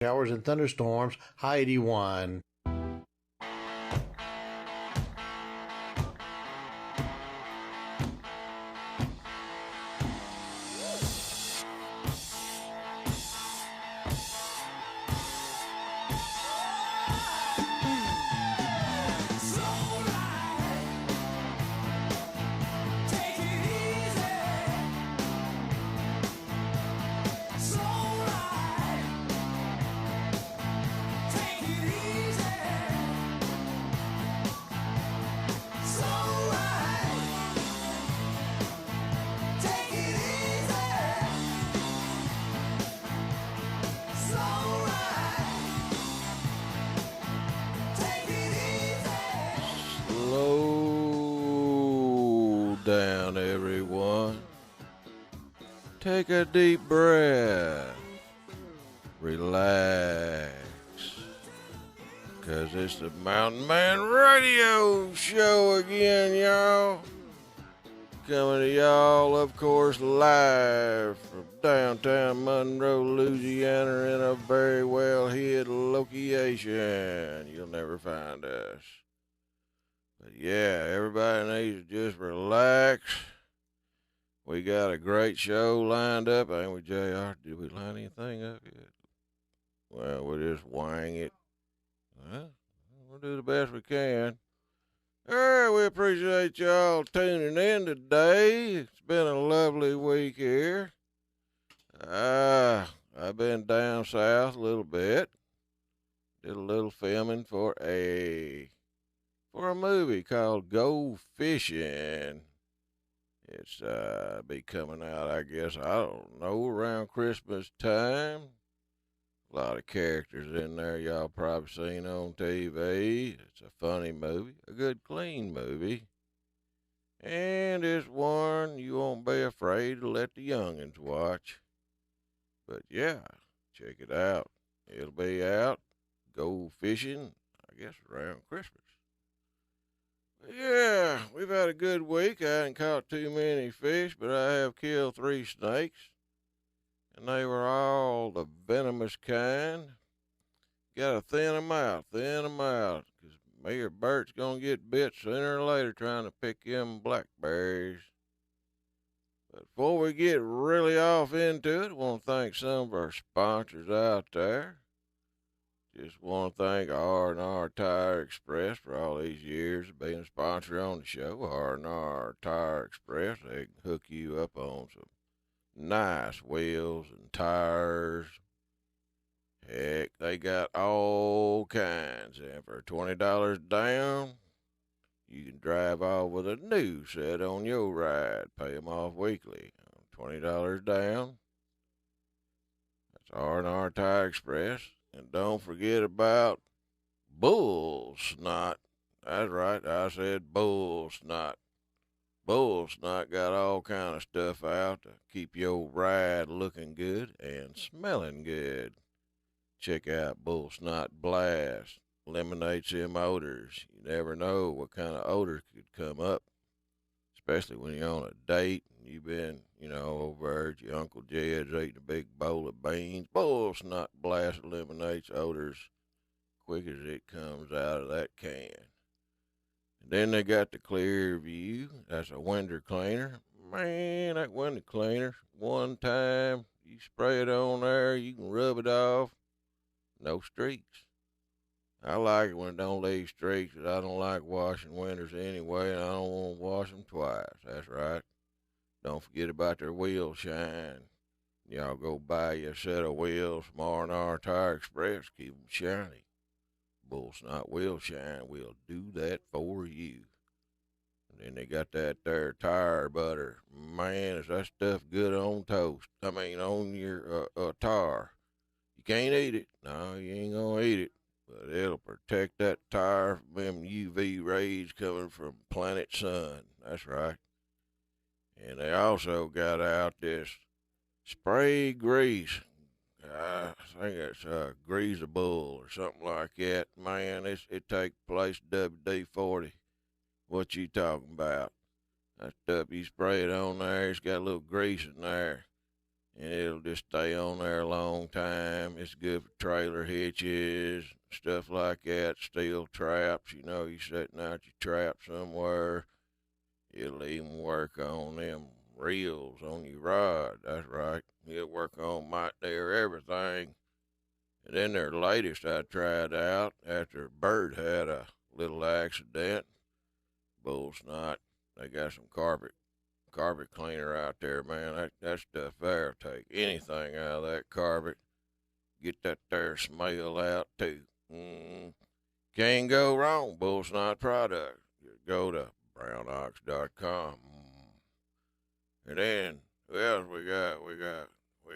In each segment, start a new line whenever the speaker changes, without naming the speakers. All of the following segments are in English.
Showers and thunderstorms, high 81.
Slow down, everyone. Take a deep breath. Relax. Because it's the Mountain Man Radio Show again, y'all. Coming to y'all, of course, live from downtown Monroe, Louisiana, in a very well-hid location. You'll never find us. But yeah, everybody needs to just relax. We got a great show lined up, ain't we, JR? Did we line anything up yet? Well, we'll just wang it. Well, we'll do the best we can. All right, we appreciate y'all tuning in today. It's been a lovely week here. I've been down south a little bit. Did a little filming for a movie called Go Fishing. It's be coming out, I guess, I don't know, around Christmas time. A lot of characters in there y'all probably seen on TV. It's a funny movie, a good clean movie. And it's one you won't be afraid to let the youngins watch. But yeah, check it out. It'll be out. Go fishing, I guess, around Christmas. Yeah, we've had a good week. I haven't caught too many fish, but I have killed 3 snakes. And they were all the venomous kind. Gotta thin 'em out, because me or Bert's gonna get bit sooner or later trying to pick them blackberries. But before we get really off into it, I want to thank some of our sponsors out there. Just want to thank R&R Tire Express for all these years of being a sponsor on the show. R&R Tire Express, they can hook you up on some nice wheels and tires. Heck, they got all kinds. And for $20 down, you can drive off with a new set on your ride. Pay them off weekly. $20 down. That's R&R Tire Express. And don't forget about bull snot. That's right, I said bull snot. Bull snot got all kind of stuff out to keep your ride looking good and smelling good. Check out Bull Snot Blast. Eliminates them odors. You never know what kind of odor could come up, especially when you're on a date and you've been, over at your Uncle Jed's eating a big bowl of beans. Bull Snot Blast eliminates odors quick as it comes out of that can. And then they got the Clear View. That's a window cleaner. Man, that window cleaner, one time you spray it on there, you can rub it off. No streaks. I like it when it don't leave streaks, but I don't like washing windows anyway, and I don't want to wash them twice. That's right. Don't forget about their wheel shine. Y'all go buy you a set of wheels from R&R Tire Express. Keep them shiny. Bull Snot Wheel Shine will do that for you. And then they got that there tire butter. Man, is that stuff good on toast. On your tar. You can't eat it. No, you ain't gonna eat it. But it'll protect that tire from them UV rays coming from planet sun. That's right. And they also got out this spray grease. I think it's greasable or something like that. Man, it takes place WD-40. What you talking about? That stuff, you spray it on there, it's got a little grease in there. and it'll just stay on there a long time. It's good for trailer hitches, stuff like that, steel traps. You know, you setting out your trap somewhere. It'll even work on them reels on your rod. That's right. It'll work on might there everything. And then their latest I tried out after a bird had a little accident. Bull snot. They got some carpet cleaner out there, man. That stuff there take anything out of that carpet. Get that there smell out too. Can't go wrong. Bull snot product. Go to brownox.com. And then who else we got? We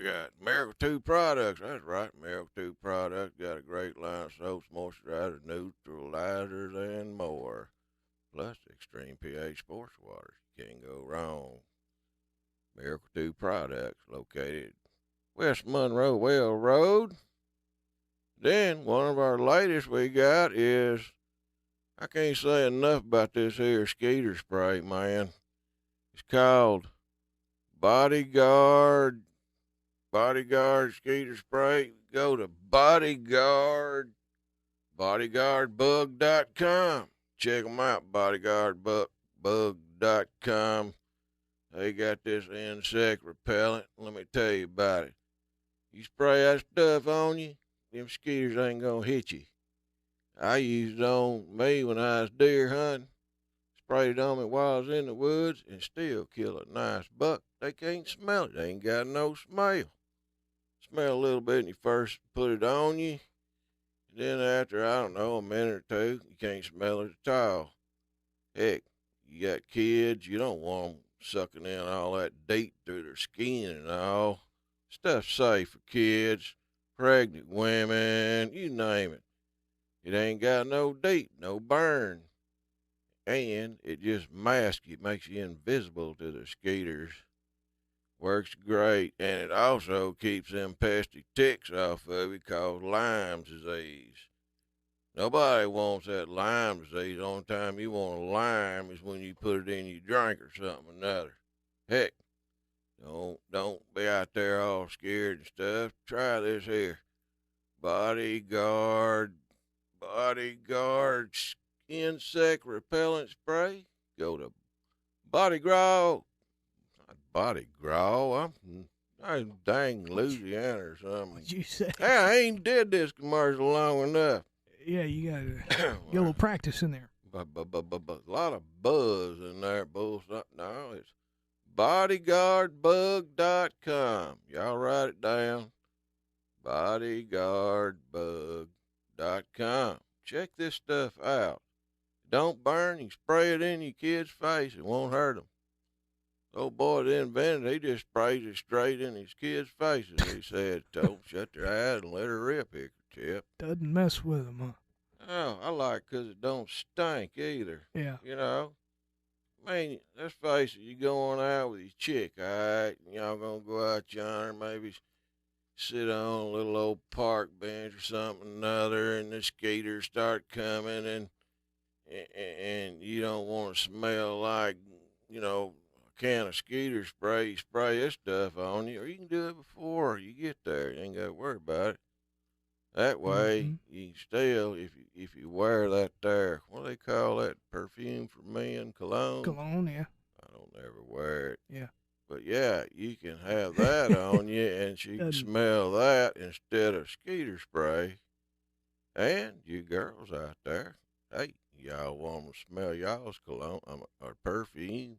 got Miracle 2 products. That's right, Miracle 2 products. Got a great line of soaps, moisturizers, neutralizers, and more. Plus extreme pH sports waters. You can't go wrong. Miracle 2 products located West Monroe Well Road. Then one of our latest we got is, I can't say enough about this here skeeter spray, man. It's called Bodyguard skeeter spray. Go to bodyguardbug.com. Check them out, bodyguardbug.com. They got this insect repellent. Let me tell you about it. You spray that stuff on you, them mosquitoes ain't gonna hit you. I used it on me when I was deer hunting. Sprayed it on me while I was in the woods and still kill a nice buck. They can't smell it. They ain't got no smell. Smell a little bit when you first put it on you. And then after, I don't know, a minute or two, you can't smell it at all. Heck, you got kids, you don't want them sucking in all that DEET through their skin and all. Stuff's safe for kids, pregnant women, you name it. It ain't got no DEET, no burn. And it just masks you, makes you invisible to the skeeters. Works great, and it also keeps them pesky ticks off of you called Lyme disease. Nobody wants that Lyme disease. The only time you want a Lyme is when you put it in your drink or something or another. Heck, don't be out there all scared and stuff. Try this here. Bodyguard insect repellent spray. Go to Body Grow. I'm dang Louisiana or something.
What'd you say?
Hey, I ain't did this commercial long enough.
Yeah, you gotta get a little practice in there.
A lot of buzz in there, bullshit. No, it's bodyguardbug.com. Y'all write it down. Bodyguardbug.com. Check this stuff out. Don't burn. You spray it in your kid's face. It won't hurt them. Old boy that invented it, he just sprays it straight in his kids' faces. He said, don't shut their eyes and let her rip, Hickertip.
Doesn't mess with them, huh?
Oh, I like it 'cause it don't stink either.
Yeah.
You know? I mean, let's face it, you going out with your chick, all right? Y'all gonna go out yonder, maybe sit on a little old park bench or something or another, and the skaters start coming, and you don't want to smell like, you know, can of skeeter spray. You spray this stuff on you, or you can do it before you get there. You ain't got to worry about it. That way, you can still, if you wear that there, what do they call that, perfume for men, cologne?
Cologne, yeah.
I don't ever wear it.
Yeah.
But yeah, you can have that on you, and she can smell that instead of skeeter spray. And you girls out there, hey, y'all want to smell y'all's cologne or perfume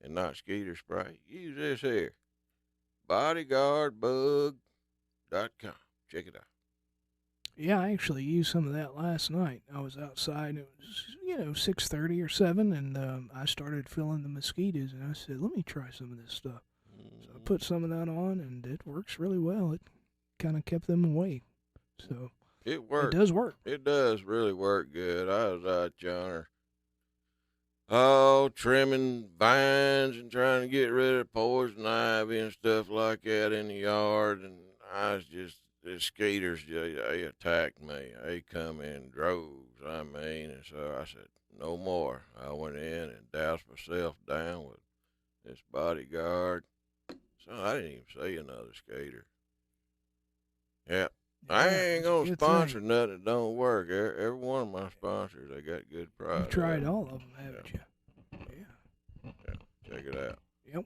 and not skeeter spray? Use this here, bodyguardbug.com. Check it out.
Yeah, I actually used some of that last night. I was outside. It was, 6:30 or 7, and I started feeling the mosquitoes, and I said, let me try some of this stuff. So I put some of that on, and it works really well. It kind of kept them away. So
it works.
It does work.
It does really work good. I was out yonder, trimming vines and trying to get rid of poison ivy and stuff like that in the yard, and I was just, the skaters, they attacked me. They come in droves, and so I said, no more. I went in and doused myself down with this Bodyguard So I didn't even see another skater. Yep.
Yeah,
I ain't
it's a
gonna
good
sponsor
thing.
nothing that don't work. Every one of my sponsors, they got good price.
You've tried all of them, haven't you? Yeah.
Yeah, check it out.
Yep.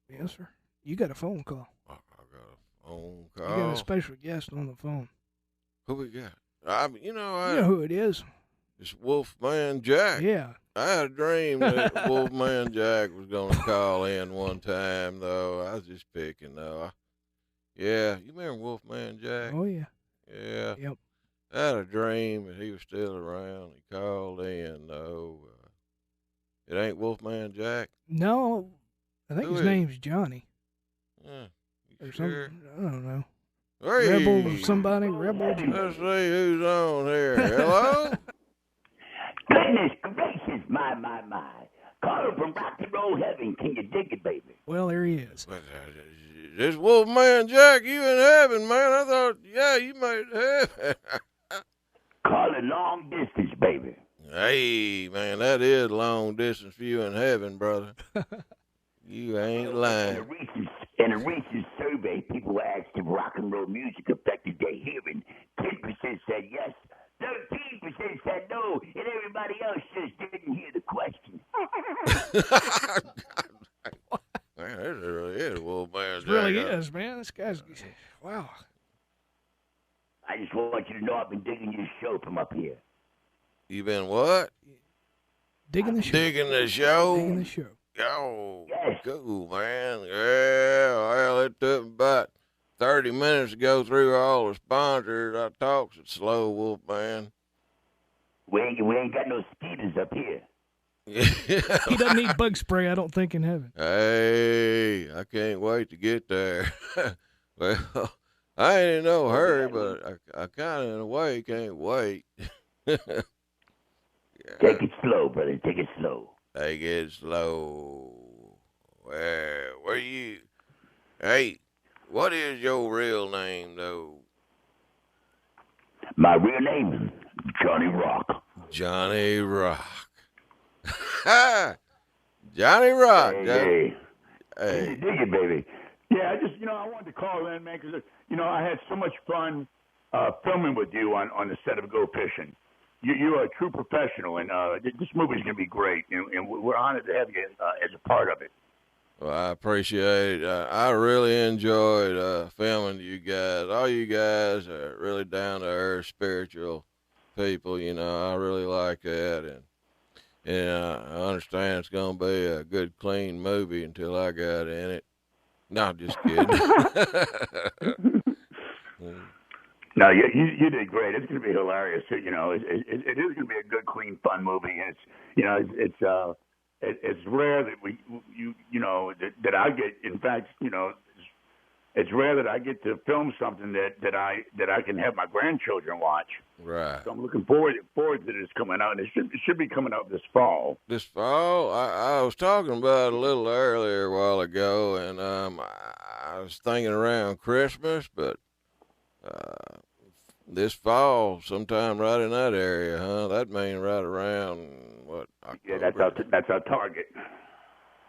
Yes, sir. You got a phone call.
I got a phone
You got a
call.
special guest on the phone.
Who we got?
You know who it is.
It's Wolfman Jack.
Yeah.
I had a dream that Wolfman Jack was gonna call in one time, though. I was just picking, though. Yeah, you remember Wolfman Jack?
Oh, yeah.
Yeah.
Yep.
I had a dream that he was still around. He called in, though. It ain't Wolfman Jack?
No, I think
Who
his
is it?
name's Johnny.
You
Or
sure?
something. I don't know.
Hey,
Rebel or somebody. Rebel.
let's see who's on here. Hello?
Goodness gracious, my. Caller from rock and roll heaven. Can you dig it, baby?
Well, there he is.
This Wolfman Jack, you in heaven, man. I thought, yeah, you made heaven.
Calling long distance, baby.
Hey, man, that is long distance for you in heaven, brother. You ain't lying.
In a recent survey, people asked if rock and roll music affected their hearing. 10% said yes, 13% said no, and everybody else just didn't hear the question.
Man, this really is Wolfman
It
Jack.
really is, man. This guy's. Wow.
I just want you to know I've been digging your show from up here.
You been what?
Digging the show.
Digging the show?
Digging the show.
Oh,
Yes.
cool, man. Yeah, well, it took me about 30 minutes to go through all the sponsors. I talk so slow, Wolfman.
We ain't got no skeeters up here.
He doesn't need bug spray, I don't think, in heaven.
Hey, I can't wait to get there. Well, I ain't in no hurry, but I kind of, in a way, can't wait. Yeah.
Take it slow, brother. Take it slow.
Take it slow. Where you? Hey, what is your real name, though?
My real name is Johnny Rock.
Johnny Rock. Johnny Rock.
Hey.
Hey.
Dig it, baby.
Yeah, I wanted to call in, man, because, I had so much fun filming with you on the set of Go Fishing. You're a true professional, and this movie's going to be great, and we're honored to have you as a part of it.
Well, I appreciate it. I really enjoyed filming you guys. All you guys are really down-to-earth, spiritual people, I really like that, and I understand it's going to be a good, clean movie until I got in it. No, just kidding.
No, you did great. It's going to be hilarious. It is going to be a good, clean, fun movie. And it's rare that that I get. In fact, it's rare that I get to film something that I can have my grandchildren watch.
Right.
So I'm looking forward to this coming out. And it should be coming out this fall.
This fall, I was talking about it a little earlier a while ago, and I was thinking around Christmas, but this fall, sometime right in that area, huh? That means right around what? October?
Yeah, that's our target.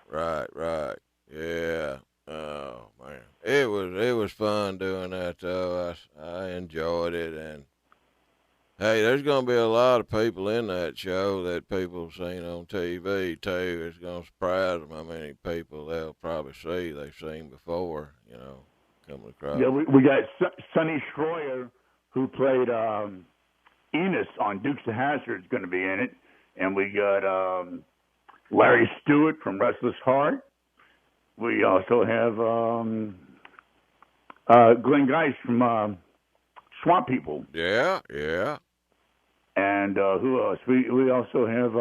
Right. Yeah. Oh man, it was fun doing that though. I enjoyed it, and hey, there's gonna be a lot of people in that show that people have seen on TV too. It's gonna surprise them how many people they'll probably see they've seen before. Coming across.
Yeah, we got Sonny Schroyer, who played Enos on Dukes of Hazzard, is going to be in it, and we got Larry Stewart from Restless Heart. We also have Glenn Geist from Swamp People.
Yeah.
And who else? We also have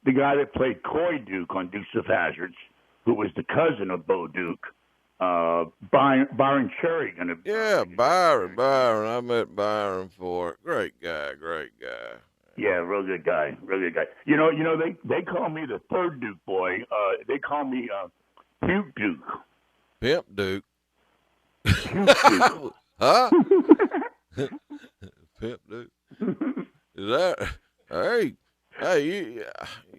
the guy that played Coy Duke on Dukes of Hazzard, who was the cousin of Bo Duke. Byron Cherry going to.
Yeah, Byron. I met Byron before. Great guy.
Yeah, real good guy. They call me the third Duke boy. They call me Puke Duke.
Pimp Duke.
Puke Duke.
Huh? Pimp Duke. Is that? Hey,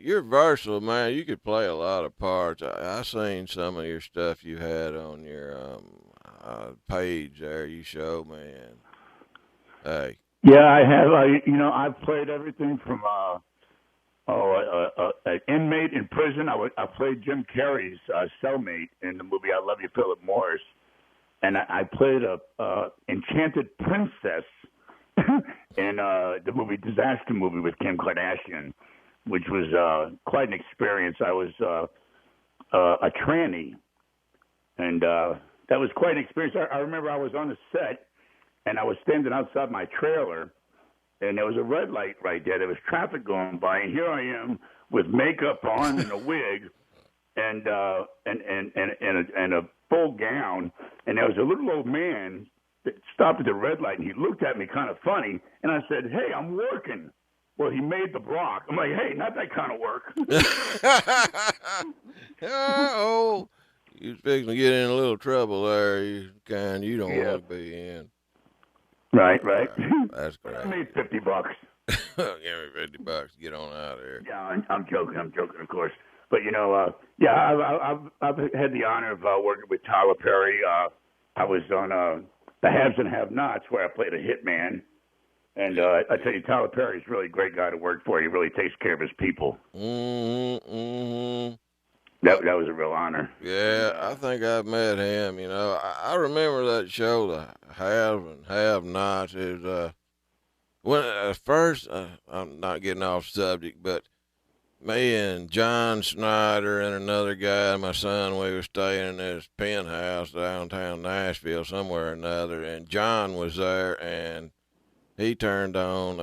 you're versatile, man. You could play a lot of parts. I seen some of your stuff you had on your page there. You showed me, and hey.
Yeah, I have. I've played everything from an inmate in prison. I played Jim Carrey's cellmate in the movie I Love You, Philip Morris, and I played a enchanted princess in the movie Disaster Movie with Kim Kardashian, which was quite an experience. I was a tranny, and that was quite an experience. I remember I was on the set, and I was standing outside my trailer, and there was a red light right there. There was traffic going by, and here I am with makeup on and a wig, and a full gown, and there was a little old man that stopped at the red light, and he looked at me kind of funny, and I said, "Hey, I'm working." Well, he made the block. I'm like, "Hey, not that kind of work."
Oh, you fixing to get in a little trouble there. You don't want to be in.
Right.
That's great.
I made $50.
Give me $50. Get on out of here.
Yeah, I'm joking. I'm joking, of course. But I've had the honor of working with Tyler Perry. I was on The Haves and Have-Nots, where I played a hitman. And I tell you, Tyler Perry's really a great guy to work for. He really takes care of his people.
Mm-hmm.
That was a real honor.
Yeah, I think I've met him. I remember that show, The Haves and Have-Nots. Is when at first I'm not getting off subject, but me and John Snyder and another guy, my son, we were staying in this penthouse downtown Nashville somewhere or another, and John was there, and he turned on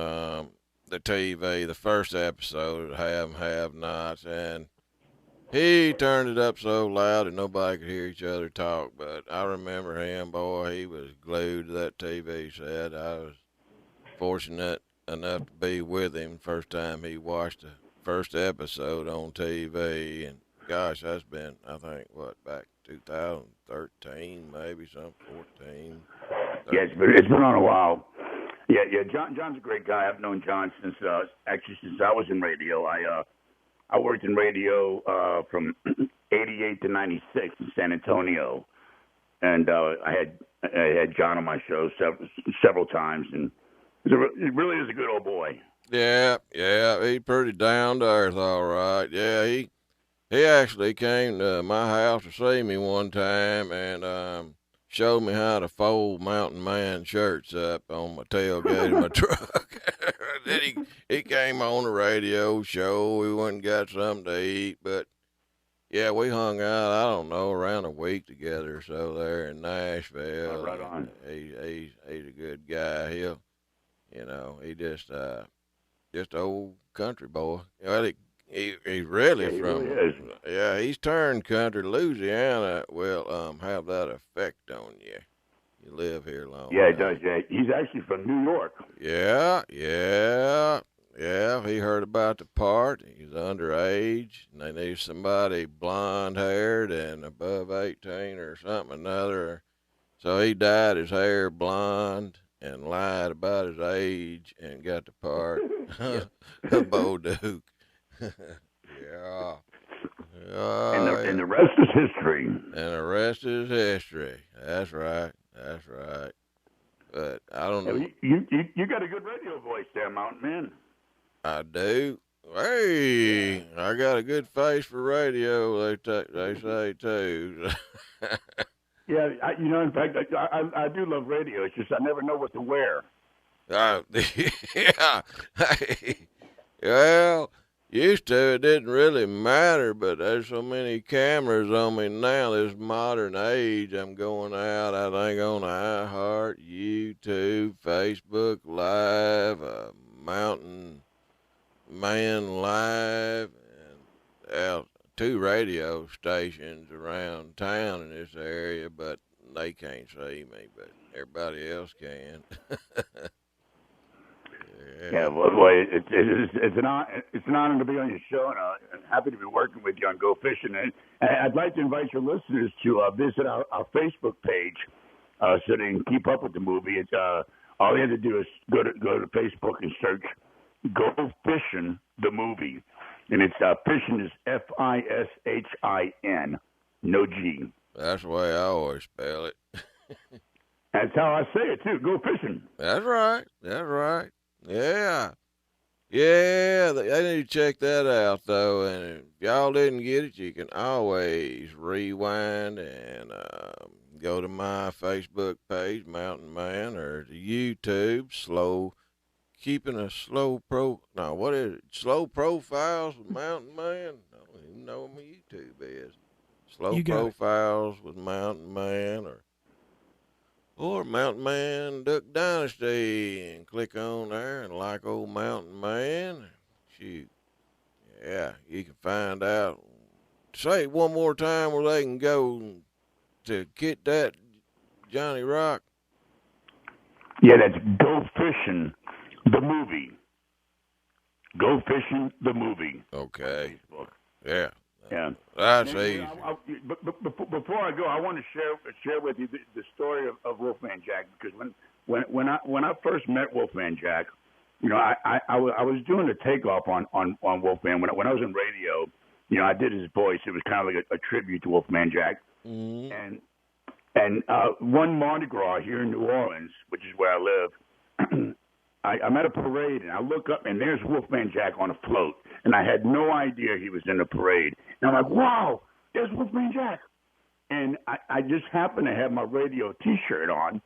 the TV, the first episode of Have and Have-Nots, and he turned it up so loud that nobody could hear each other talk. But I remember him, boy, he was glued to that TV set. I was fortunate enough to be with him first time he watched the first episode on TV. And gosh, that's been, I think, back 2013, maybe some 14.
Yeah, it's been on a while. Yeah. John's a great guy. I've known John since I was in radio. I worked in radio from '88 to '96 in San Antonio, and I had John on my show several times, and he really is a good old boy.
Yeah, he's pretty down to earth, all right. Yeah, he actually came to my house to see me one time and showed me how to fold Mountain Man shirts up on my tailgate of my truck. Then he came on the radio show. We went and got something to eat, but yeah, we hung out, I don't know, around a week together or so there in Nashville.
Oh, right on.
He's a good guy. He just old country boy. Well, he's really from.
Really is.
Yeah, he's turned country. Louisiana will have that effect on you. You live here long.
Yeah, it does. Yeah, he's actually from New York.
Yeah. He heard about the part. He's underage, and they need somebody blonde-haired and above 18 or something or another. So he dyed his hair blonde and lied about his age and got the part of Bo Duke. Yeah.
And the rest is history.
And the rest is history. That's right. But I don't know.
You got a good radio voice there, Mountain Man.
I do. Hey, I got a good face for radio. They say too.
Yeah, in fact, I do love radio. It's just I never know what to wear.
Yeah. Well, used to it didn't really matter, but there's so many cameras on me now. This modern age, I'm going out, I think, on iHeart, YouTube, Facebook Live, Mountain Man Live, and 2 radio stations around town in this area, but they can't see me, but everybody else can.
Yeah, boy, it's an honor to be on your show, and I'm happy to be working with you on Go Fishing. And I'd like to invite your listeners to visit our Facebook page so they can keep up with the movie. It's all you have to do is go to Facebook and search Go Fishing the movie, And it's Fishin is Fishin, no G.
That's the way I always spell it.
That's how I say it too. Go fishing.
That's right. That's right. Yeah. Yeah, they need to check that out, though. And if y'all didn't get it, you can always rewind and go to my Facebook page, Mountain Man, or to YouTube, Slow Profiles with Mountain Man? I don't even know what my YouTube is. Slow Profiles with Mountain Man, or Mountain Man Duck Dynasty, and click on there and like old Mountain Man. Shoot. Yeah, you can find out. Say it one more time where they can go to get that Johnny Rock.
Yeah, that's Go Fishing, the movie. Go Fishing, the movie.
Okay. Yeah.
Yeah.
That's easy.
But before I go, I want to share with you the story of Wolfman Jack, because when I first met Wolfman Jack, you know, I was doing a takeoff on Wolfman when I was in radio. You know, I did his voice. It was kind of like a tribute to Wolfman Jack. Mm-hmm. And one Mardi Gras here in New Orleans, which is where I live, I'm at a parade, and I look up, and there's Wolfman Jack on a float. And I had no idea he was in the parade. And I'm like, wow, there's Wolfman Jack. And I just happened to have my radio T-shirt on,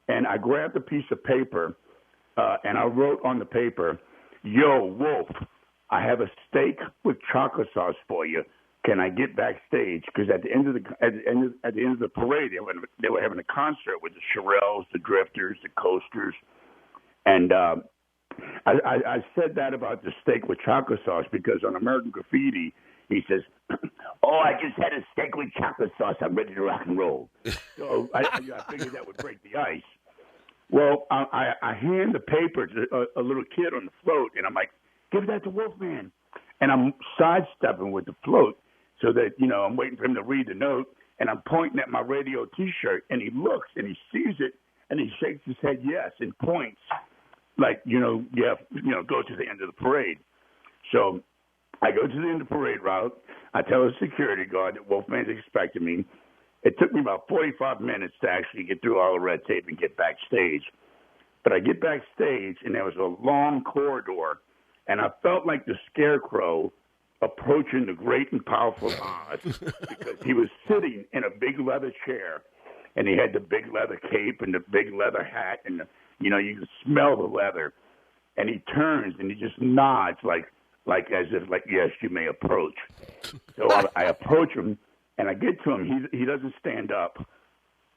and I grabbed a piece of paper, and I wrote on the paper, "Yo, Wolf, I have a steak with chocolate sauce for you. Can I get backstage?" Because at the end of the parade, they were having a concert with the Shirelles, the Drifters, the Coasters, and I said that about the steak with chocolate sauce because on American Graffiti, he says, "Oh, I just had a steak with chocolate sauce. I'm ready to rock and roll." So I figured that would break the ice. Well, I hand the paper to a little kid on the float, and I'm like, "Give that to Wolfman." And I'm sidestepping with the float so that, you know, I'm waiting for him to read the note, and I'm pointing at my radio T-shirt, and he looks, and he sees it, and he shakes his head yes and points like, go to the end of the parade. So I go to the end of the parade route. I tell the security guard that Wolfman's expecting me. It took me about 45 minutes to actually get through all the red tape and get backstage. But I get backstage, and there was a long corridor, and I felt like the Scarecrow approaching the great and powerful Oz because he was sitting in a big leather chair, and he had the big leather cape and the big leather hat, and you could smell the leather. And he turns and he just nods like as if yes, you may approach. So I approach him, and I get to him. He doesn't stand up,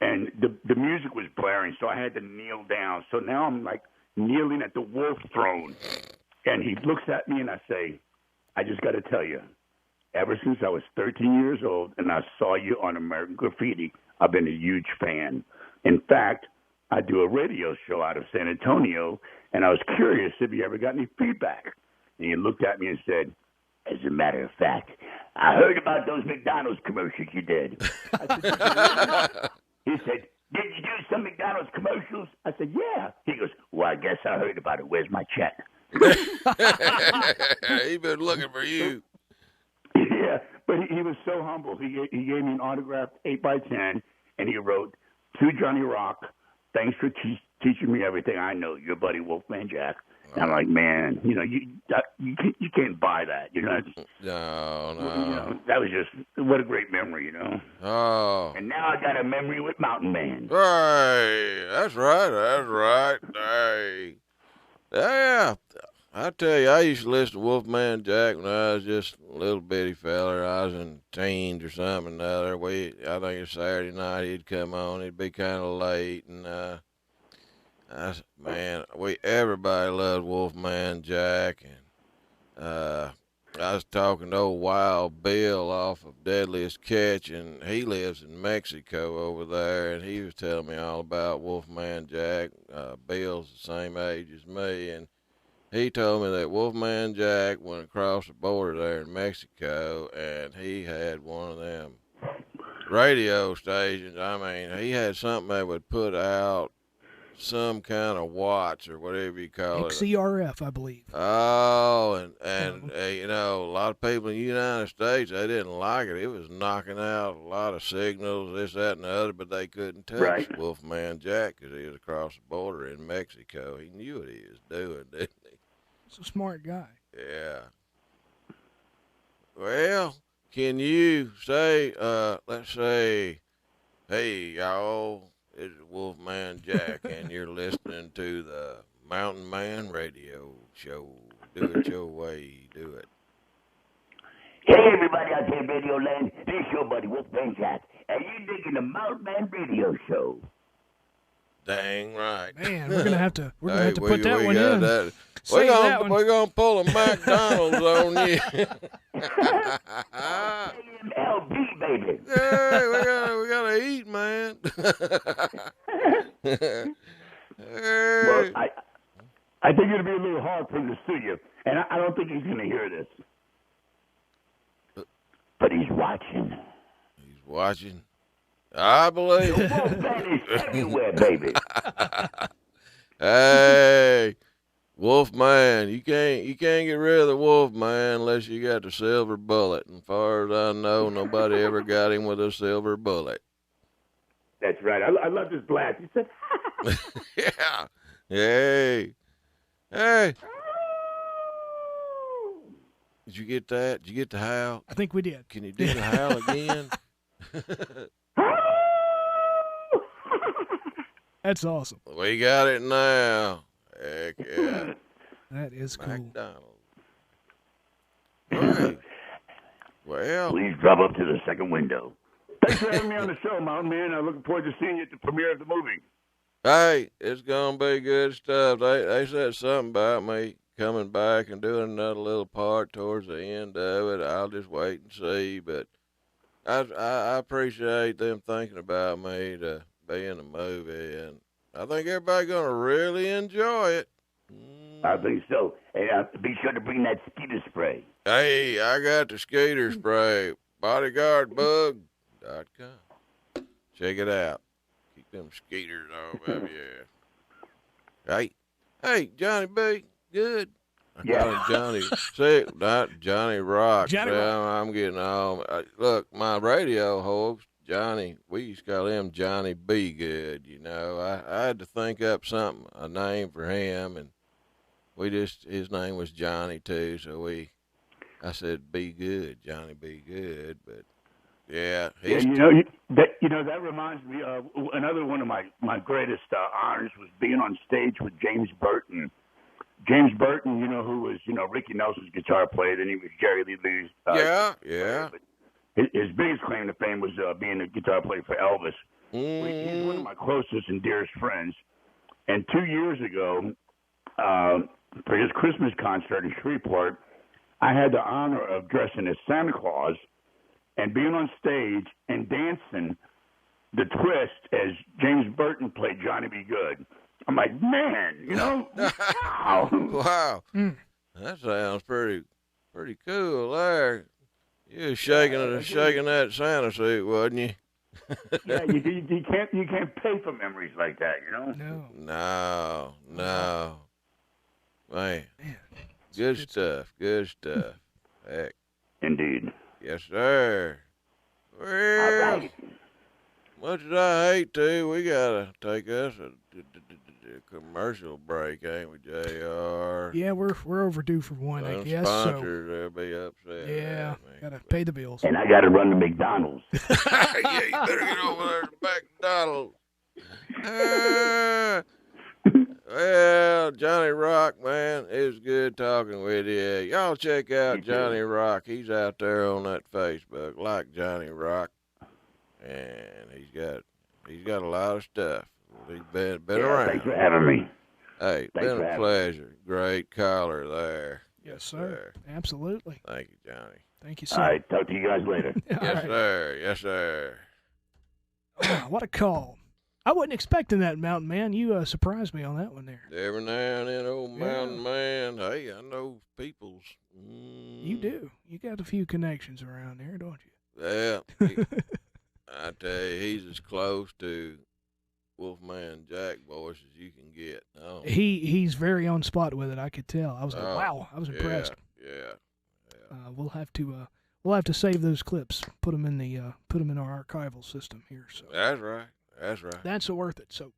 and the music was blaring, so I had to kneel down. So now I'm like kneeling at the wolf throne, and he looks at me, and I say, "I just got to tell you, ever since I was 13 years old and I saw you on American Graffiti, I've been a huge fan. In fact, I do a radio show out of San Antonio, and I was curious if you ever got any feedback." And he looked at me and said, "As a matter of fact, I heard about those McDonald's commercials you did." I said, he said, "Did you do some McDonald's commercials?" I said, "Yeah." He goes, "Well, I guess I heard about it. Where's my check?"
He been looking for you.
Yeah, but he was so humble. He gave me an autographed 8x10, and he wrote, "To Johnny Rock, thanks for teaching me everything I know. Your buddy Wolfman Jack." And I'm like, man, you can't buy that,
No.
That was just what a great memory,
Oh.
And now I got a memory with Mountain Man.
Hey, that's right. Hey, yeah. I tell you, I used to listen to Wolfman Jack when I was just a little bitty feller. I was in teens or something. I think it's Saturday night he'd come on. It'd be kind of late, and everybody loved Wolfman Jack, and I was talking to old Wild Bill off of Deadliest Catch, and he lives in Mexico over there, and he was telling me all about Wolfman Jack. Bill's the same age as me, and he told me that Wolfman Jack went across the border there in Mexico, and he had one of them radio stations. I mean, he had something that would put out some kind of watch or whatever you call it.
XCRF, I believe.
Oh, and you know, a lot of people in the United States, they didn't like it. It was knocking out a lot of signals, this, that, and the other, but they couldn't touch
Right.
Wolfman Jack because he was across the border in Mexico. He knew what he was doing, didn't he?
He's a smart guy.
Yeah. Well, can you say, let's say, hey, y'all, it's Wolfman Jack, and you're listening to the Mountain Man Radio Show. Do it your way. Do it.
Hey, everybody out there in Radio Land. This your buddy, Wolfman Jack. And you digging the Mountain Man Radio Show.
Dang right.
Man, we're gonna have to
Hey,
put that one
got
in.
that.
Save that one.
We're gonna pull a McDonald's on you.
LB, baby.
Hey, we gotta eat, man. Hey.
Well, I think it'll be a little hard for him to sue you, and I don't think he's going to hear this.
But he's watching.
He's watching. I believe.
Wolfman is everywhere, baby.
Hey, Wolfman, you can't get rid of the Wolfman unless you got the silver bullet. And as far as I know, nobody ever got him with a silver bullet.
That's right. I love this blast. He said,
Yeah. Hey. Hey. Did you get that? Did you get the howl?
I think we did.
Can you do the howl again?
That's awesome.
We got it now. Heck yeah.
That is cool.
McDonald's. Hey. Well,
Please drop up to the second window.
thanks for having me on the show, Mountain Man. I'm looking forward to seeing you at the premiere of the movie.
hey, it's gonna be good stuff. They said something about me coming back and doing another little part towards the end of it. I'll just wait and see. But I appreciate them thinking about me to be in the movie, and I think everybody's gonna really enjoy it.
I think so. Hey, be sure to bring that skeeter spray.
Hey, I got the skater spray. BodyguardBug.com. Check it out. Keep them skeeters off of you. Hey, Johnny B. Good. I call him Johnny. See, not Johnny Rock.
Johnny Rock.
I'm getting on. Look, my radio host, Johnny, we used to call him Johnny B. Good. You know, I had to think up something, a name for him, and his name was Johnny too. So I said, "Be good, Johnny, be good." But yeah,
that reminds me of another one of my greatest honors was being on stage with James Burton. James Burton, who was, Ricky Nelson's guitar player, then he was Jerry Lee Lewis.
Yeah.
But his biggest claim to fame was being a guitar player for Elvis. He's one of my closest and dearest friends. And 2 years ago, for his Christmas concert in Shreveport, I had the honor of dressing as Santa Claus and being on stage and dancing the twist as James Burton played Johnny B. Good. I'm like, man, wow.
Wow. That sounds pretty cool there. You was shaking that Santa suit, wasn't you?
Yeah, you can't pay for memories like that,
No.
No. Man. Good stuff. Heck.
Indeed.
Yes, sir. Well,
All right.
much as I hate to, we gotta take us a commercial break, ain't we, JR?
Yeah, we're overdue for one, I
Some
guess. So
sponsors, they'll be upset.
yeah,
at me.
gotta pay the bills.
And I got to run to McDonald's.
Yeah, you better get over there to McDonald's. Well, Johnny Rock, man, it was good talking with you. Y'all check out Johnny Rock. He's out there on that Facebook. Like Johnny Rock. And he's got a lot of stuff. He's been around.
Thanks for having me.
Hey,
Thanks
been
for
a
having
pleasure. Great caller there.
Yes, sir. Absolutely.
Thank you, Johnny.
Thank you,
All
sir.
right, talk to you guys later.
All
Yes,
right.
sir. Yes, sir.
Wow, what a call. I wasn't expecting that, Mountain Man. You surprised me on that one there.
Every now and then, old
Yeah.
mountain man. Hey, I know people's.
You do. You got a few connections around there, don't you?
Yeah. I tell you, he's as close to Wolfman Jack voice as you can get. Oh.
He's very on spot with it. I could tell. I was like, wow, I was impressed.
Yeah.
We'll have to save those clips. Put them in our archival system here. So
That's right.
that's worth it. So,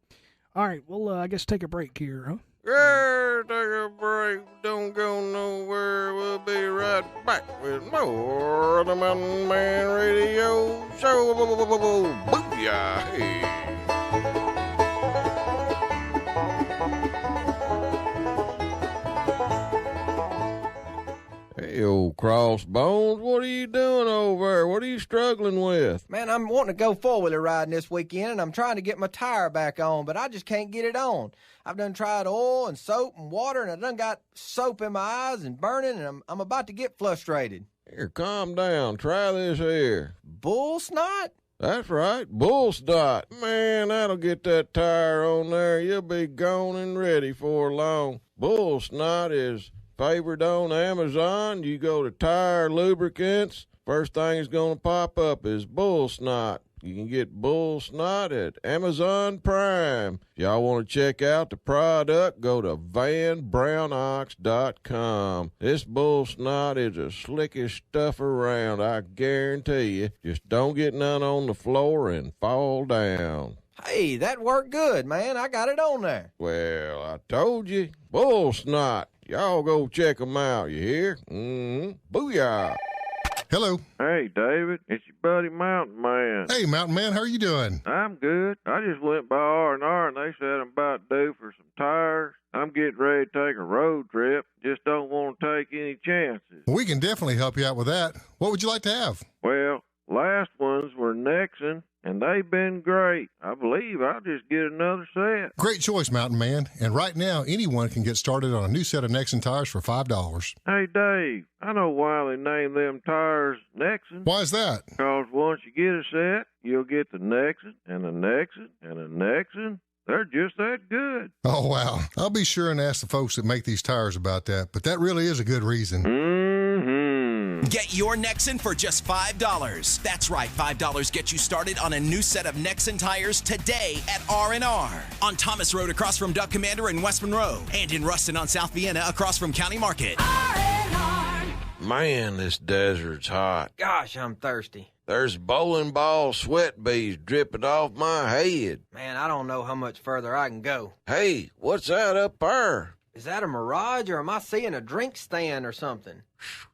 all right. Well, I guess take a break here, huh?
Yeah, take a break. Don't go nowhere. We'll be right back with more of the Mountain Man Radio Show. Booyah! Hey. Hey, old Crossbones, what are you doing over there? What are you struggling with?
Man, I'm wanting to go four-wheeler riding this weekend, and I'm trying to get my tire back on, but I just can't get it on. I've done tried oil and soap and water, and I done got soap in my eyes and burning, and I'm about to get frustrated.
Here, calm down. Try this here.
Bull snot?
That's right, bull snot. Man, that'll get that tire on there. You'll be gone and ready for long. Bull snot is favored on Amazon. You go to tire lubricants, first thing that's going to pop up is bull snot. You can get bull snot at Amazon Prime. If y'all want to check out the product, go to vanbrownox.com. This bull snot is the slickest stuff around, I guarantee you. Just don't get none on the floor and fall down.
Hey, that worked good, man. I got it on there.
Well, I told you, bull snot. Y'all go check 'em out, you hear? Booyah.
Hello.
Hey, David, it's your buddy Mountain Man.
Hey, Mountain Man, how are you doing?
I'm good. I just went by R&R and they said I'm about due for some tires. I'm getting ready to take a road trip. Just don't want to take any chances.
We can definitely help you out with that. What would you like to have?
Well, last ones were Nexon, and they've been great. I believe I'll just get another set.
Great choice, Mountain Man. And right now, anyone can get started on a new set of Nexon tires for $5.
Hey, Dave, I know why they named them tires Nexon.
Why is that?
Because once you get a set, you'll get the Nexon and the Nexon and the Nexon. They're just that good.
Oh, wow. I'll be sure and ask the folks that make these tires about that, but that really is a good reason.
Get your Nexon for just $5. That's right, $5 gets you started on a new set of Nexon tires today at R&R. On Thomas Road across from Duck Commander in West Monroe. And in Ruston on South Vienna across from County Market.
R&R.
Man, this desert's hot.
Gosh, I'm thirsty.
There's bowling ball sweat beads dripping off my head.
Man, I don't know how much further I can go.
Hey, what's that up there?
Is that a mirage, or am I seeing a drink stand or something?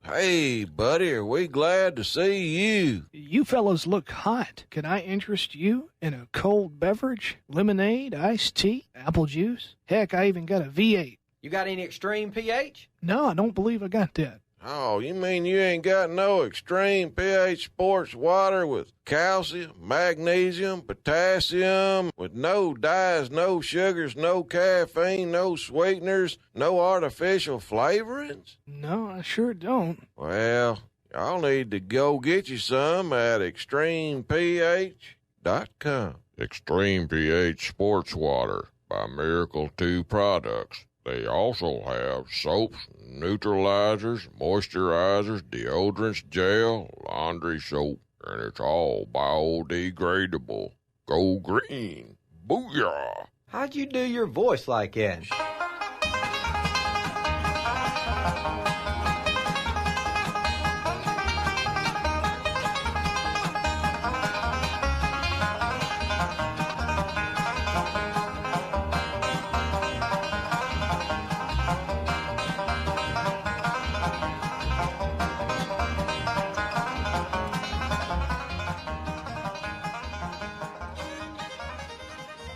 Hey, buddy, are we glad to see you?
You fellows look hot. Can I interest you in a cold beverage? Lemonade, iced tea, apple juice? Heck, I even got a V8.
You got any extreme pH?
No, I don't believe I got that.
Oh, you mean you ain't got no extreme pH sports water with calcium, magnesium, potassium, with no dyes, no sugars, no caffeine, no sweeteners, no artificial flavorings?
No, I sure don't.
Well, y'all need to go get you some at extremeph.com. Extreme pH Sports Water by Miracle 2 Products. They also have soaps, neutralizers, moisturizers, deodorants, gel, laundry soap, and it's all biodegradable. Go green. Booyah!
How'd you do your voice like that?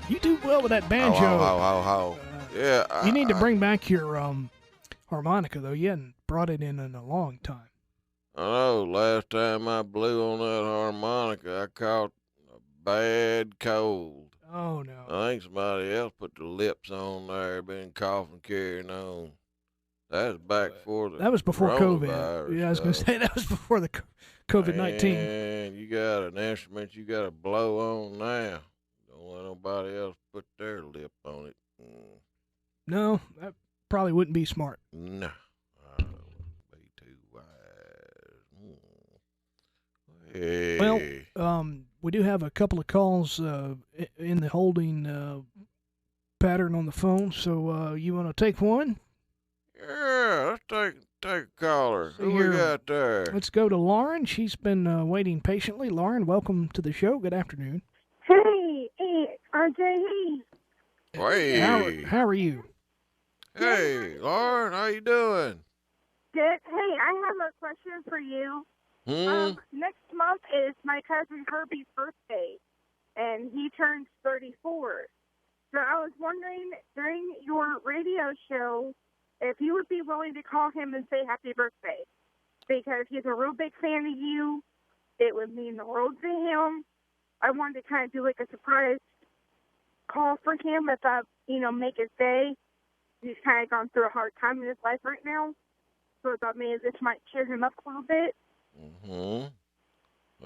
You do well with that banjo.
Ho. Yeah.
You need to bring back your harmonica, though. You hadn't brought it in a long time.
I know. Last time I blew on that harmonica, I caught a bad cold.
Oh, no.
I think somebody else put the lips on there, been coughing, carrying on. That was back before the
That was before COVID.
coronavirus,
Yeah, I was going to
though.
say that was before the COVID-19.
And you got an instrument you got to blow on now. Don't let nobody else put their lip on it.
No, that probably wouldn't be smart.
No. I wouldn't be too wise. Hey.
Well, We do have a couple of calls in the holding pattern on the phone, so you want to take one?
Yeah, let's take a caller.
See
Who
here.
we got there?
Let's go to Lauren. She's been waiting patiently. Lauren, welcome to the show. Good afternoon.
Hey, RJ, hey.
Hey.
How are you?
Hey, Lauren, how you doing?
Good. Hey, I have a question for you. Next month is my cousin Herbie's birthday, and he turns 34. So I was wondering, during your radio show, if you would be willing to call him and say happy birthday. Because he's a real big fan of you. It would mean the world to him. I wanted to kind of do like a surprise call for him if I, make his day. He's kind of gone through a hard time in his life right now. So I thought maybe this might cheer him up a little bit.
Well,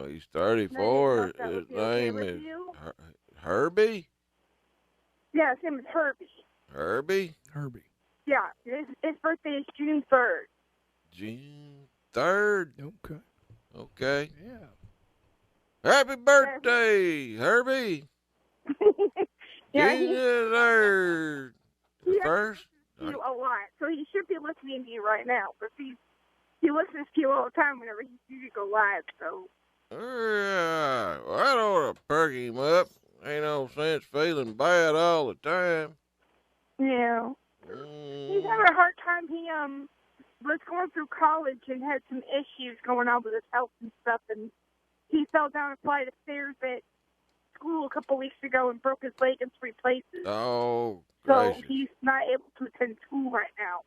he's 34. His name is Herbie?
Yeah, his name is Herbie.
Herbie?
Herbie.
Yeah, his birthday is June 3rd.
June 3rd? Okay.
Yeah.
Happy birthday, Herbie!
Yeah,
June 3rd. The first?
You a lot, so he should be listening to you right now. But he listens to you all the time whenever he sees you go live. So.
Yeah, well, I ought to perk him up. Ain't no sense feeling bad all the time.
Yeah. He's having a hard time. He was going through college and had some issues going on with his health and stuff, and he fell down a flight of stairs at school a couple weeks ago and broke his leg in 3 places.
Oh,
so
gracious.
he's not able to attend school right now.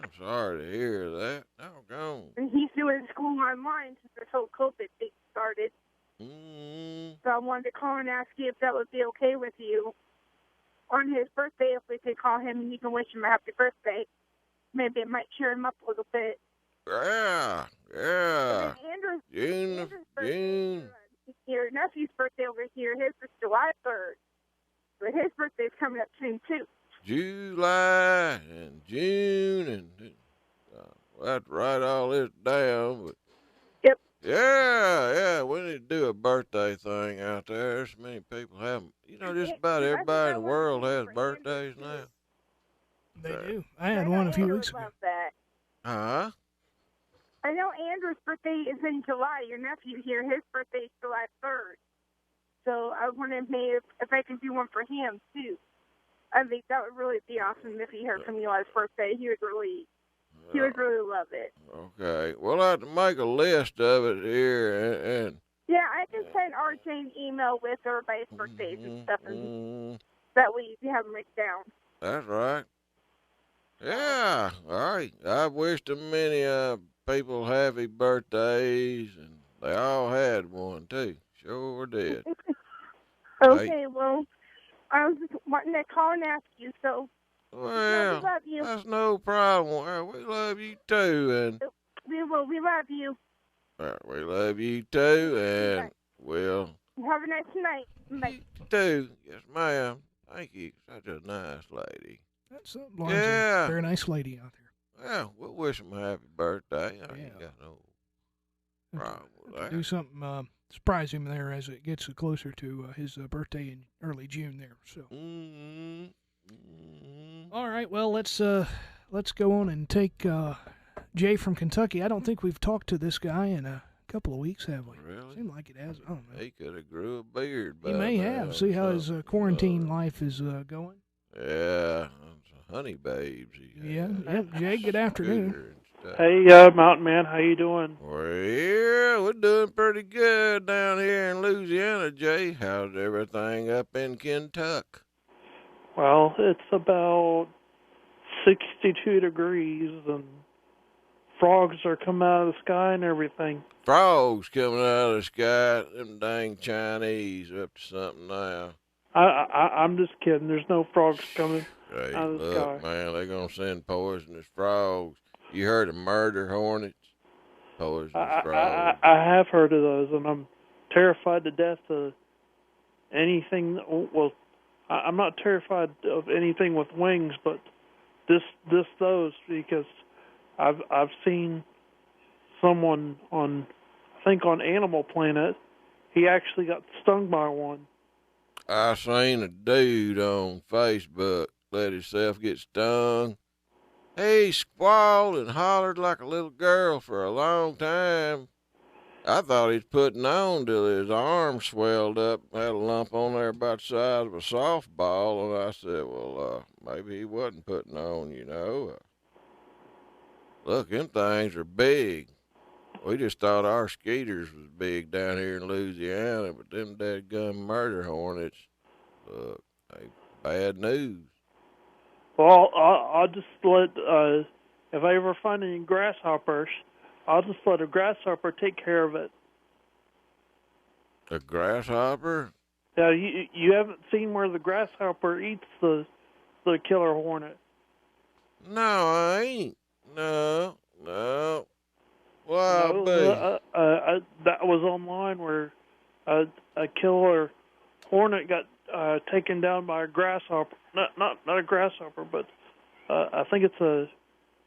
I'm sorry to hear that. Doggone.
And he's doing school online since this whole COVID thing started. So I wanted to call and ask you if that would be okay with you. On his birthday, if we could call him and you can wish him a happy birthday. Maybe it might cheer him up a little bit.
Yeah.
Andrew's birthday, your nephew's birthday over here, his is July 3rd. But his birthday's coming up soon, too.
July and June and we'll have to write all this down. But
yep.
Yeah, we need to do a birthday thing out there. There's so many people having, just about everybody in the world has birthdays now.
They do. I had one a few weeks ago.
That.
Huh?
I know Andrew's birthday is in July. Your nephew here, his birthday is July 3rd. So I wanted maybe if I could do one for him, too. I think that would really be awesome if he heard from you on his birthday. He would really love it.
Okay. We'll have to make a list of it here and
yeah, I can send RJ an email with everybody's birthdays and stuff, and that way you have them written down.
That's right. Yeah, all right. I've wished them many people happy birthdays, and they all had one, too. Sure did.
Okay, well, I was just wanting to call and ask you, so
well,
we love you.
That's no problem. Well, we love you, too, and
we love you.
We love you, too, and we'll
have a nice night. Bye.
You, too. Yes, ma'am. Thank you. Such a nice lady.
That's Lauren's a very nice lady out there.
Well, we'll wish him a happy birthday. I ain't got no problem with that.
Do something, surprise him there as it gets closer to his birthday in early June there. So. All right, well, let's go on and take Jay from Kentucky. I don't think we've talked to this guy in a couple of weeks, have we?
Really?
Seems like it has. I don't know.
He could have grew a beard.
He may have. See how his quarantine life is going?
Yeah, honey babes.
Yeah, Jay, good afternoon.
Hey, Mountain Man, how you doing?
Well, yeah, we're doing pretty good down here in Louisiana, Jay. How's everything up in Kentucky?
Well, it's about 62 degrees, and frogs are coming out of the sky and everything.
Frogs coming out of the sky? Them dang Chinese up to something now.
I'm just kidding. There's no frogs coming
Hey,
out of the
look,
sky.
man, they're going to send poisonous frogs. You heard of murder hornets? Poisonous frogs.
I have heard of those, and I'm terrified to death of anything. Well, I'm not terrified of anything with wings, but those, because I've seen someone on Animal Planet he actually got stung by one.
I seen a dude on Facebook let himself get stung. He squalled and hollered like a little girl for a long time. I thought he's putting on till his arm swelled up, had a lump on there about the size of a softball, and I said, well, maybe he wasn't putting on, you know. Look, them things are big. We just thought our skeeters was big down here in Louisiana, but them dadgum murder hornets, look, they bad news.
Well, I'll just let, if I ever find any grasshoppers, I'll just let a grasshopper take care of it.
A grasshopper?
Yeah, you haven't seen where the grasshopper eats the killer hornet.
No, I ain't. No. Why,
No, that was online where a killer hornet got taken down by a grasshopper. Not a grasshopper, but I think it's a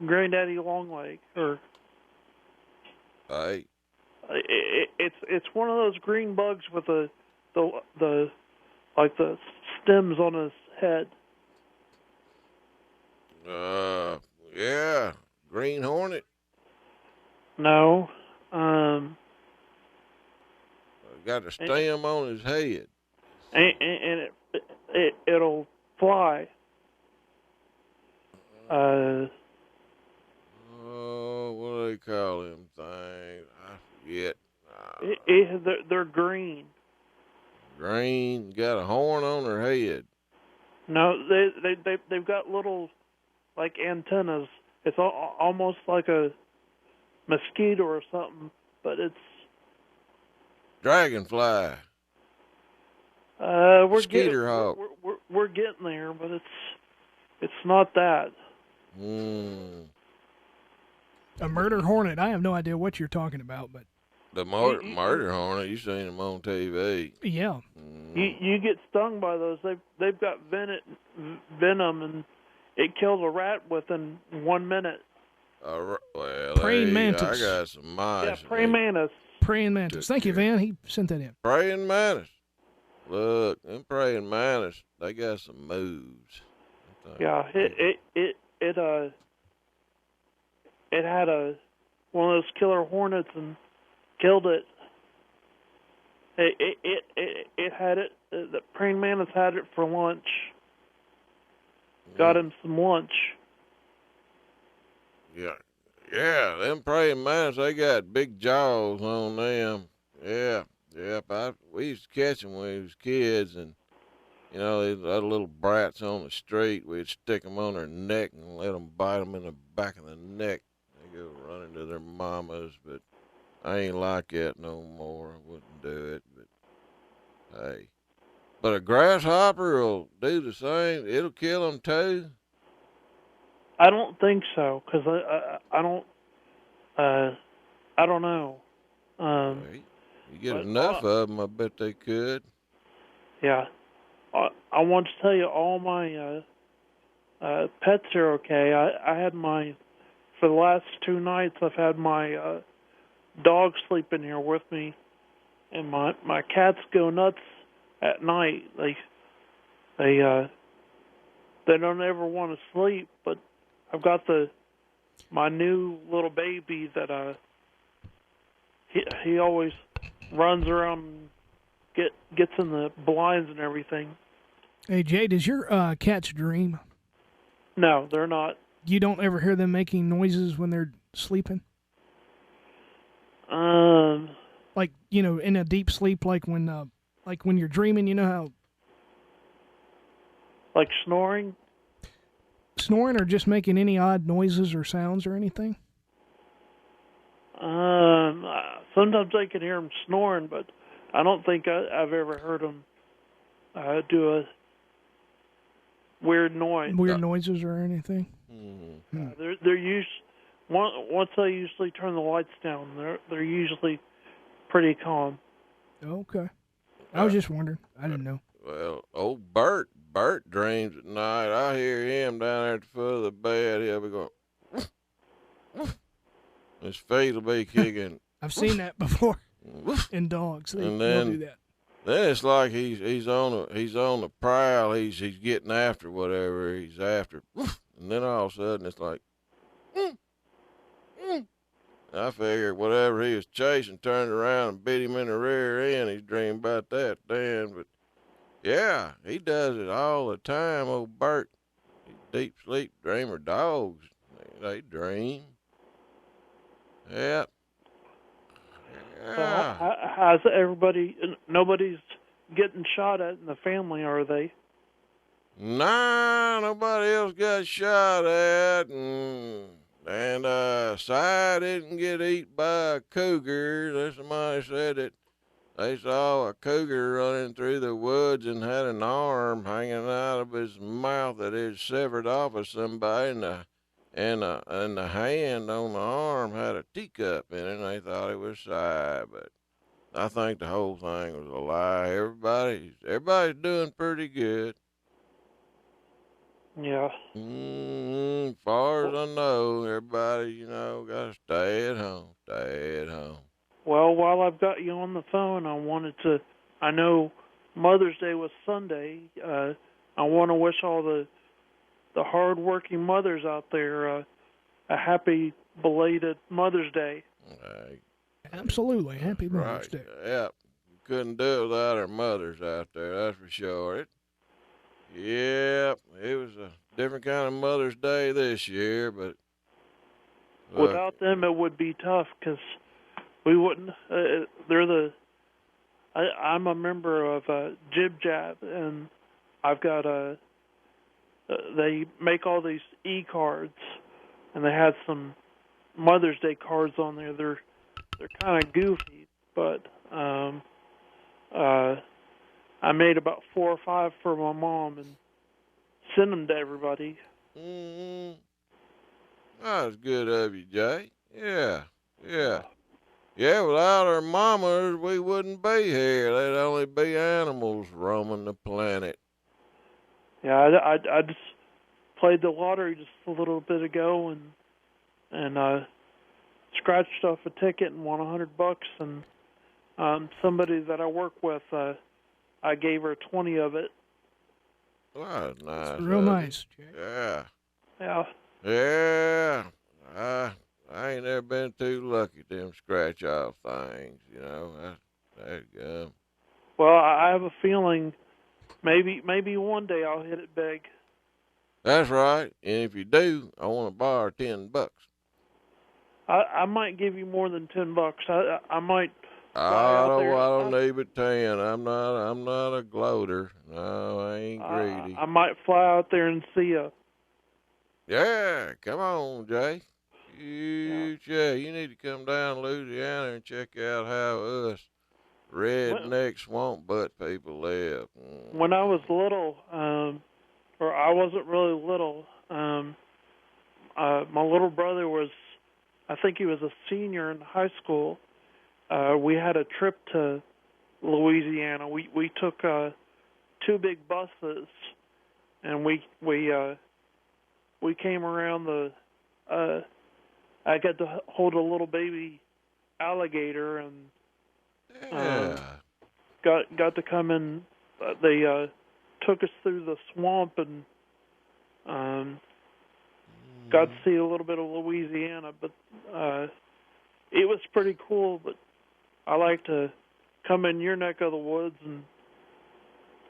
granddaddy longleg. Or
hey,
it's one of those green bugs with the like the stems on his head.
Yeah, green hornet.
No.
Got a stem on his head.
And it'll fly.
Oh, what do they call them things? I forget.
They're green.
Green, got a horn on their head.
No, they've got little like antennas. It's almost like a mosquito or something, but it's
dragonfly.
We're getting there, but it's not that.
A murder hornet. I have no idea what you're talking about, but
the murder hornet. You seen them on TV?
Yeah.
You get stung by those. They've got venom, and it kills a rat within 1 minute.
Well,
praying mantis.
I got some mice.
Yeah, praying mantis.
Praying mantis. Thank you, Van. He sent that in.
Praying mantis. Look, them praying mantis, they got some moves.
Yeah, it had one of those killer hornets and killed it. It had it. The praying mantis had it for lunch. Got him some lunch.
Yeah, them praying mantis, they got big jaws on them. Yeah. We used to catch them when we was kids, and, you know, they had little brats on the street. We'd stick them on their neck and let them bite them in the back of the neck. They go running to their mamas, but I ain't like that no more. I wouldn't do it, but, hey. But a grasshopper will do the same. It'll kill them, too.
I don't think so, because I don't know.
You get enough of them, I bet they could.
Yeah. I want to tell you, all my pets are okay. I had for the last 2 nights, I've had my dog sleep in here with me, and my cats go nuts at night. They don't ever want to sleep, but I've got my new little baby that he always runs around and gets in the blinds and everything.
Hey, Jay, does your cats dream?
No, they're not.
You don't ever hear them making noises when they're sleeping? Like, you know, in a deep sleep, like when you're dreaming, you know how...
Like snoring?
Snoring, or just making any odd noises or sounds or anything?
Sometimes I can hear them snoring, but I don't think I've ever heard them do a weird noise.
Weird noises or anything?
Mm-hmm. They're once I usually turn the lights down, they're usually pretty calm.
Okay. I was just wondering. I didn't know.
Well, old Bert dreams at night. I hear him down there at the foot of the bed. He'll be going, woof, woof. His feet will be kicking.
I've seen that before. And dogs,
And
they'll
then-
do that.
Then it's like he's on the prowl. He's getting after whatever he's after, and then all of a sudden it's like, I figured whatever he was chasing turned around and bit him in the rear end. He's dreaming about that then, but yeah, he does it all the time. Old Bert, he's deep sleep dreamer. Dogs, they dream. Yep.
So
Yeah.
how's everybody? Nobody's getting shot at in the family, are they?
Nah, nobody else got shot at, and Si didn't get eaten by a cougar. There's somebody said that they saw a cougar running through the woods and had an arm hanging out of his mouth that had severed off of somebody, and the hand on the arm had a teacup in it, and they thought it was Si, but I think the whole thing was a lie. Everybody's doing pretty good.
Yeah.
As far as I know, everybody, gotta stay at home. Stay at home.
Well, while I've got you on the phone, I know Mother's Day was Sunday. I want to wish all the hard-working mothers out there a happy belated Mother's Day.
Right.
Absolutely. Happy Mother's
Right.
Day.
Yep. Couldn't do it without our mothers out there, that's for sure. Yep, it was a different kind of Mother's Day this year, but
Without them, it would be tough because we wouldn't. I'm a member of Jib Jab, and I've got they make all these e-cards, and they had some Mother's Day cards on there. They're kind of goofy, but I made about 4 or 5 for my mom and sent them to everybody.
Mm-hmm. That was good of you, Jay. Yeah. Yeah, without our mamas, we wouldn't be here. There'd only be animals roaming the planet.
Yeah, I just played the lottery just a little bit ago and scratched off a ticket and won $100. And somebody that I work with, I gave her 20 of it.
Well, that's nice.
That's real nice, Jay.
Yeah.
Yeah.
Yeah. I ain't never been too lucky at them scratch off things, That's good.
Well, I have a feeling maybe one day I'll hit it big.
That's right. And if you do, I want to borrow $10.
I might give you more than $10. I might.
I don't need but 10. I'm not a gloater. No, I ain't greedy.
I might fly out there and see you.
Yeah, come on, Jay. You need to come down to Louisiana and check out how us redneck swamp butt people live.
When I was little, or I wasn't really little, my little brother I think he was a senior in high school. We had a trip to Louisiana. We took 2 big buses, and we came around I got to hold a little baby alligator and got to come in. They took us through the swamp and got to see a little bit of Louisiana, but it was pretty cool. But I like to come in your neck of the woods and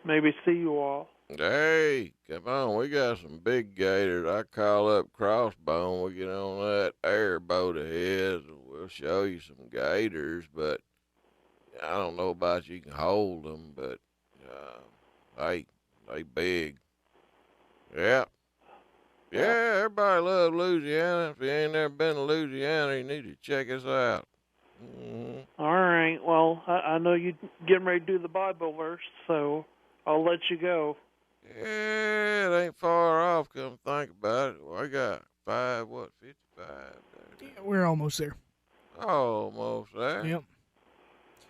maybe see you all.
Hey, come on. We got some big gators. I call up Crossbone. We get on that airboat of his, and we'll show you some gators. But I don't know about you can hold them, but they big. Yeah. Yeah, everybody loves Louisiana. If you ain't never been to Louisiana, you need to check us out. Mm-hmm.
All right. Well, I know you're getting ready to do the Bible verse, so I'll let you go.
Yeah, it ain't far off, come think about it. Well, I got 55?
Yeah, we're almost there.
Almost there.
Yep.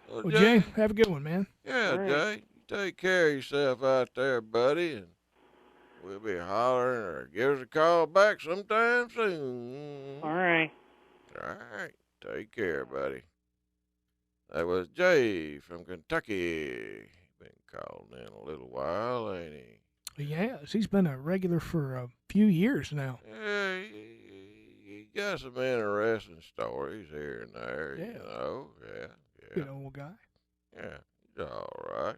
Well,
Well, Jay, have a good one, man.
Yeah,
right.
Jay, you take care of yourself out there, buddy, and we'll be hollering or give us a call back sometime soon.
All right.
All right. Take care, buddy. That was Jay from Kentucky. Been calling in a little while, ain't he?
Yes, he's been a regular for a few years now.
Yeah, he got some interesting stories here and there,
Yeah.
you know. Yeah.
Good old guy.
Yeah, he's all right.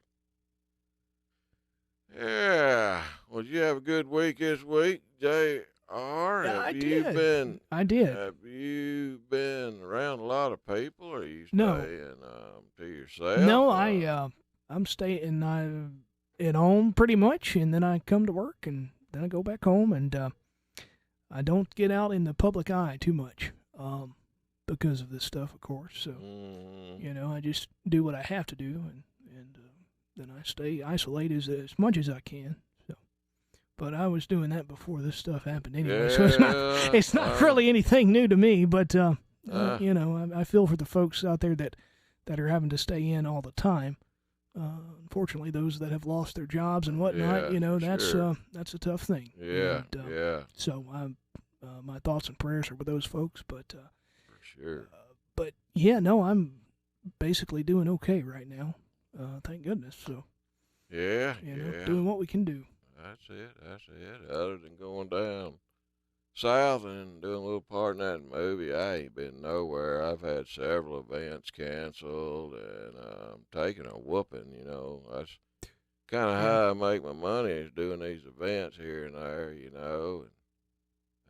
Yeah. Well, did you have a good week this week, JR?
Yeah, I
you
did.
been?
I did.
Have you been around a lot of people, or are you
No.
staying to yourself?
No, I'm staying at home pretty much, and then I come to work, and then I go back home, and I don't get out in the public eye too much because of this stuff, of course. So, you know, I just do what I have to do, and then I stay isolated as much as I can. So, but I was doing that before this stuff happened anyway, so it's not really anything new to me. But you know, I feel for the folks out there that are having to stay in all the time. Unfortunately, those that have lost their jobs and whatnot, you know, that's a tough thing.
Yeah,
and, So my thoughts and prayers are with those folks. But
for sure.
But yeah, no, I'm basically doing okay right now. Thank goodness. So
Yeah,
you know, doing what we can do.
That's it. Other than going down south and doing a little part in that movie, I ain't been nowhere. I've had several events canceled, and taking a whooping, you know. That's kind of how I make my money, is doing these events here and there, you know. And,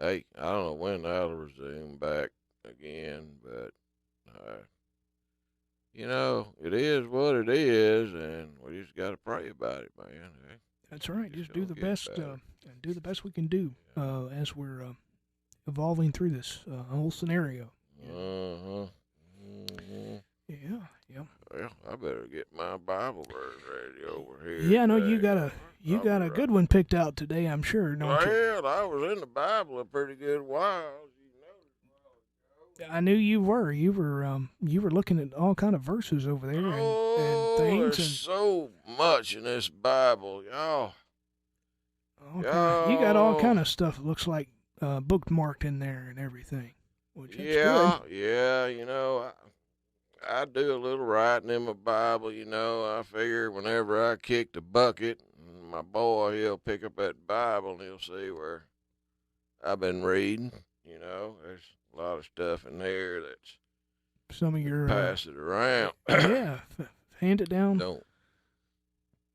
hey, I don't know when that'll resume back again, but, you know, it is what it is, and we just got to pray about it, man. Hey?
That's right. Just do the best, and do the best we can do as we're evolving through this whole scenario. Yeah.
Well, I better get my Bible verse ready over here.
Yeah, no,
today.
you got a good one picked out today, I'm sure, don't you?
Well, I was in the Bible a pretty good while.
I knew you were. You were looking at all kind of verses over there and things.
There's so much in this Bible, y'all.
You got all kind of stuff. It looks like bookmarked in there and everything. Which is good.
Yeah. You know, I do a little writing in my Bible. You know, I figure whenever I kick the bucket, my boy, he'll pick up that Bible and he'll see where I've been reading. You know, there's a lot of stuff in there that's
some of your
pass it around.
Yeah, hand it down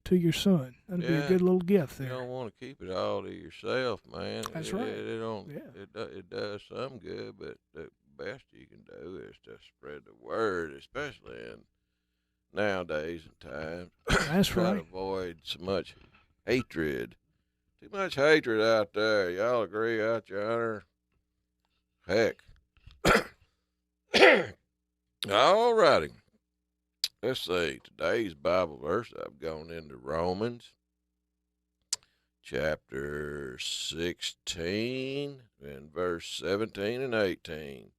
to your son. That'd be a good little gift there.
You don't want to keep it all to yourself, man.
That's right.
It does some good, but the best you can do is to spread the word, especially in nowadays and times.
That's
Try
right.
to avoid so much hatred. Too much hatred out there. Y'all agree out yonder? Heck. All righty. Let's see. Today's Bible verse, I've gone into Romans chapter 16 and verse 17 and 18.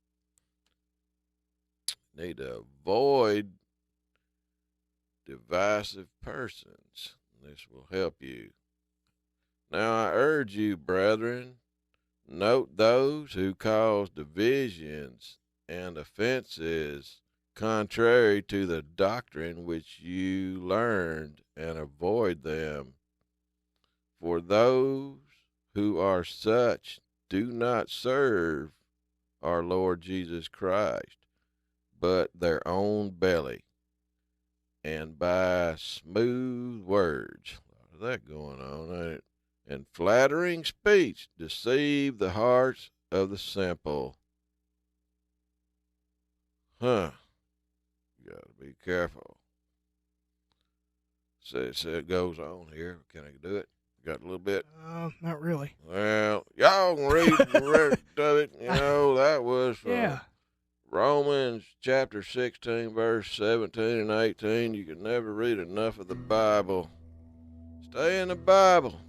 Need to avoid divisive persons. This will help you. Now I urge you, brethren, note those who cause divisions and offenses contrary to the doctrine which you learned, and avoid them. For those who are such do not serve our Lord Jesus Christ, but their own belly, and by smooth words, a lot of that going on, ain't it? And flattering speech deceive the hearts of the simple. You gotta be careful. So it goes on here. Can I do it? Got a little bit?
Not really.
Well, y'all can read the rest of it. You know, that was from Romans chapter 16, verse 17 and 18. You can never read enough of the Bible. Stay in the Bible.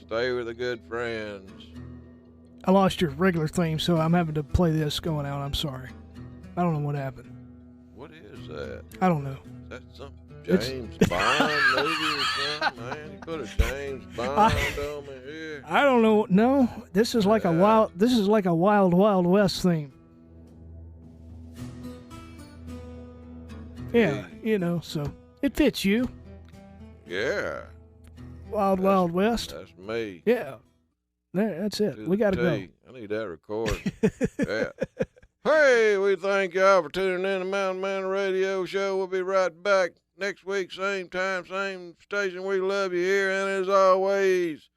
Stay with the good friends.
I lost your regular theme, so I'm having to play this going out. I'm sorry. I don't know what happened.
What is that?
I don't know.
Is that some James Bond movie or something, man? You put a James Bond on me here.
I don't know. No, this is like a wild. This is like a Wild Wild West theme. Yeah, you know, so it fits you.
Yeah.
Wild West.
That's me.
Yeah. That's it. We got to go.
I need that recorded. Yeah. Hey, we thank y'all for tuning in to Mountain Man Radio Show. We'll be right back next week, same time, same station. We love you here, and as always,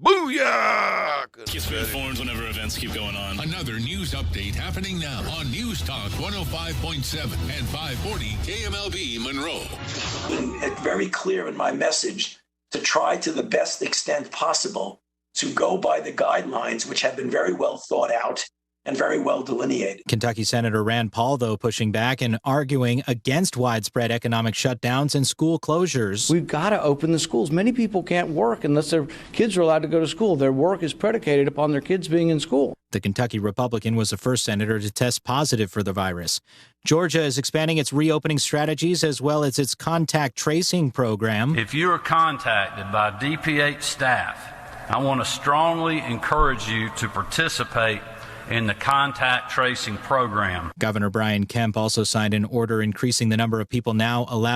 booyah!
Keep me informed whenever events keep going on.
Another news update happening now on News Talk 105.7 and 540 KMLB Monroe.
It's very clear in my message to try to the best extent possible to go by the guidelines which have been very well thought out and very well delineated.
Kentucky Senator Rand Paul, though, pushing back and arguing against widespread economic shutdowns and school closures.
We've got to open the schools. Many people can't work unless their kids are allowed to go to school. Their work is predicated upon their kids being in school.
The Kentucky Republican was the first senator to test positive for the virus. Georgia is expanding its reopening strategies as well as its contact tracing program.
If you are contacted by DPH staff, I want to strongly encourage you to participate in the contact tracing program.
Governor Brian Kemp also signed an order increasing the number of people now allowed